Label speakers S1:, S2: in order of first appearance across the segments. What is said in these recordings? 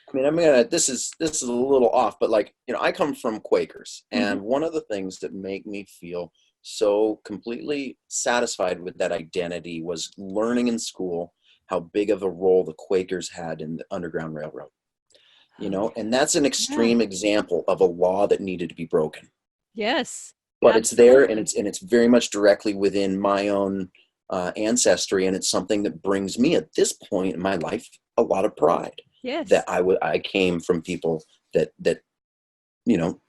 S1: I mean, I'm gonna. This is a little off, but like I come from Quakers,
S2: Hmm.
S1: and one of the things that make me feel so completely satisfied with that identity was learning in school how big of a role the Quakers had in the Underground Railroad.
S2: Oh,
S1: And that's an
S2: yeah.
S1: extreme example of a law that needed to be broken.
S2: Yes,
S1: But it's there, and
S2: absolutely.
S1: it's very much directly within my own ancestry, and it's something that brings me at this point in my life a lot of pride that
S2: Yes.
S1: I came from people that you know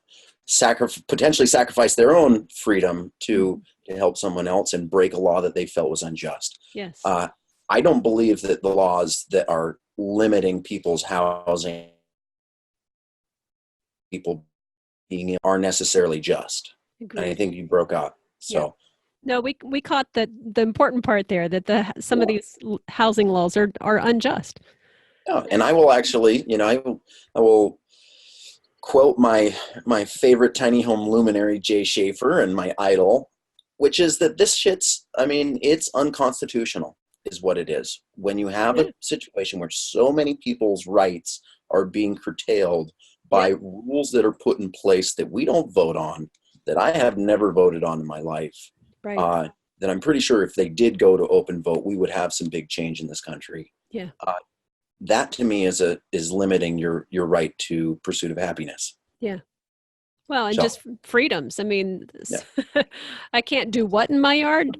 S1: potentially sacrifice their own freedom
S2: Hmm.
S1: to help someone else and break a law that they felt was unjust.
S2: Yes.
S1: uh, I don't believe that the laws that are limiting people's housing, people being are necessarily just. And I
S2: Agreed.
S1: think you broke up.
S2: Yeah.
S1: So
S2: No, we caught the important part there that some of
S1: yeah,
S2: these housing laws are unjust.
S1: yeah. And I will actually, I will quote my favorite tiny home luminary, Jay Schaefer, and my idol, which is that this shit's, I mean, it's unconstitutional, is what it is. When you have
S2: Yeah.
S1: a situation where so many people's rights are being curtailed by
S2: Yep.
S1: rules that are put in place that we don't vote on, that I have never voted on in my life,
S2: Right.
S1: uh, that I'm pretty sure if they did go to open vote, we would have some big change in this country.
S2: Yeah.
S1: Uh, that to me is limiting your right to pursuit of happiness.
S2: Yeah. Well, and
S1: So
S2: just freedoms. I mean,
S1: yeah,
S2: I can't do what in my yard?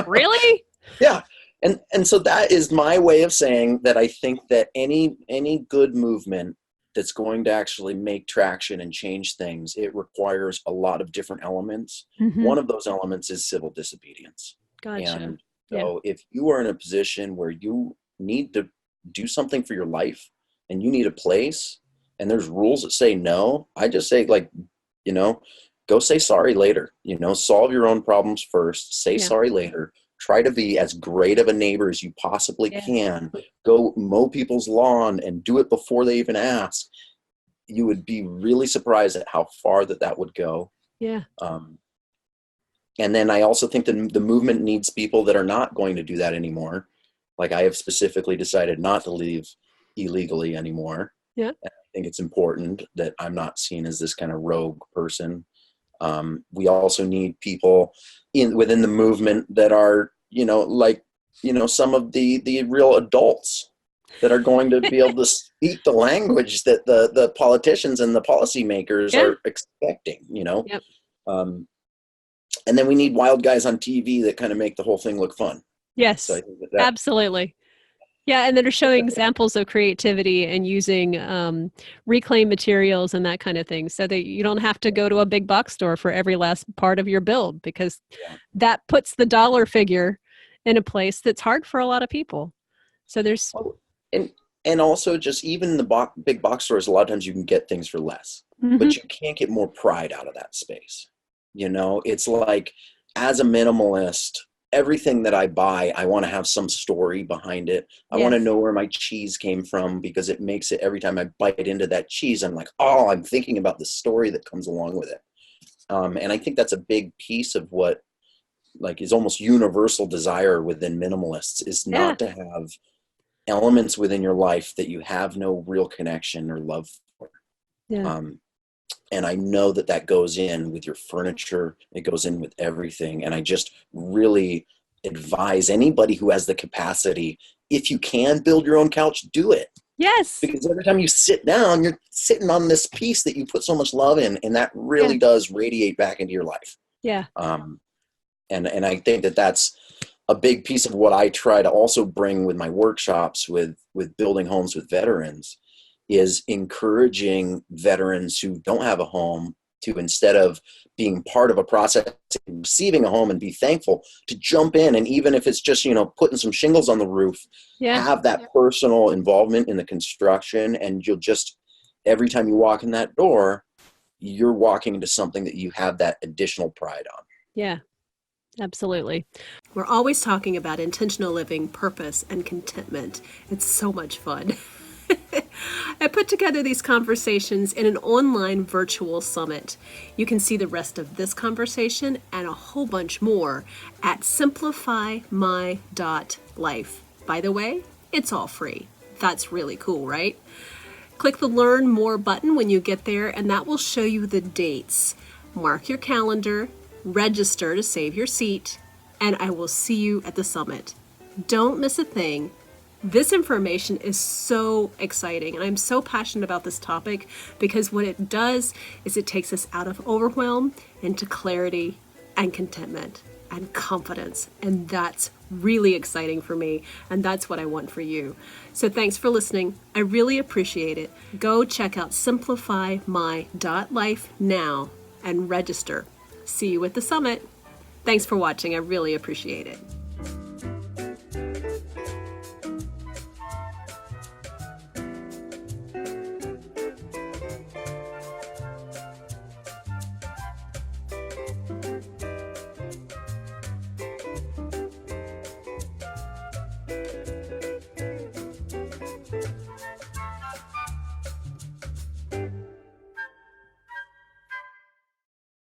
S2: Really?
S1: yeah, and so that is my way of saying that I think that any good movement that's going to actually make traction and change things, it requires a lot of different elements.
S2: Hmm.
S1: One of those elements is civil disobedience.
S2: Gotcha.
S1: And
S2: Yeah.
S1: so if you are in a position where you need to do something for your life and you need a place and there's rules that say no, I just say, like, you know, go say sorry later. Solve your own problems first, say
S2: Yeah.
S1: sorry later. Try to be as great of a neighbor as you possibly
S2: Yes.
S1: can. Go mow people's lawn and do it before they even ask. You would be really surprised at how far that would go.
S2: Yeah.
S1: Um, and then I also think that the movement needs people that are not going to do that anymore. Like, I have specifically decided not to leave illegally anymore.
S2: Yeah.
S1: And I think it's important that I'm not seen as this kind of rogue person. We also need people within the movement that are, like, some of the real adults that are going to be able to speak the language that the politicians and the policymakers
S2: Yeah.
S1: are expecting.
S2: Yep.
S1: Um, and then we need wild guys on TV that kind of make the whole thing look fun. So I
S2: Yes.
S1: think that
S2: Absolutely. Yeah, and that are showing examples of creativity and using reclaimed materials and that kind of thing, so that you don't have to go to a big box store for every last part of your build, because
S1: yeah.
S2: that puts the dollar figure in a place that's hard for a lot of people. So there's,
S1: Well, and also, just even the big box stores, a lot of times you can get things for less,
S2: hmm.
S1: but you can't get more pride out of that space. It's like, as a minimalist, everything that I buy, I want to have some story behind it. I want to
S2: Yes,
S1: know where my cheese came from, because it makes it, every time I bite into that cheese, I'm like, oh, I'm thinking about the story that comes along with it. And I think that's a big piece of what, like, is almost universal desire within minimalists, is
S2: yeah,
S1: not to have elements within your life that you have no real connection or love for.
S2: yeah,
S1: Um, and I know that goes in with your furniture, it goes in with everything. And I just really advise anybody who has the capacity, if you can build your own couch, do it.
S2: yes,
S1: Because every time you sit down, you're sitting on this piece that you put so much love in, and that
S2: yeah,
S1: really does radiate back into your life.
S2: yeah,
S1: Um, and I think that's a big piece of what I try to also bring with my workshops with building homes with veterans, is encouraging veterans who don't have a home to, instead of being part of a process, receiving a home and be thankful, to jump in, and even if it's just putting some shingles on the roof,
S2: yeah,
S1: have that personal involvement in the construction, and you'll just, every time you walk in that door, you're walking into something that you have that additional pride on.
S2: yeah, absolutely. We're always talking about intentional living, purpose, and contentment. It's so much fun. I put together these conversations in an online virtual summit. You can see the rest of this conversation and a whole bunch more at simplifymy.life. By the way, it's all free. That's really cool, right? Click the Learn More button when you get there, and that will show you the dates. Mark your calendar, register to save your seat, and I will see you at the summit. Don't miss a thing. This information is so exciting, and I'm so passionate about this topic because what it does is it takes us out of overwhelm into clarity and contentment and confidence, and that's really exciting for me, and that's what I want for you. So thanks for listening. I really appreciate it. Go check out simplifymy.life now and register. See you at the summit. Thanks for watching. I really appreciate it.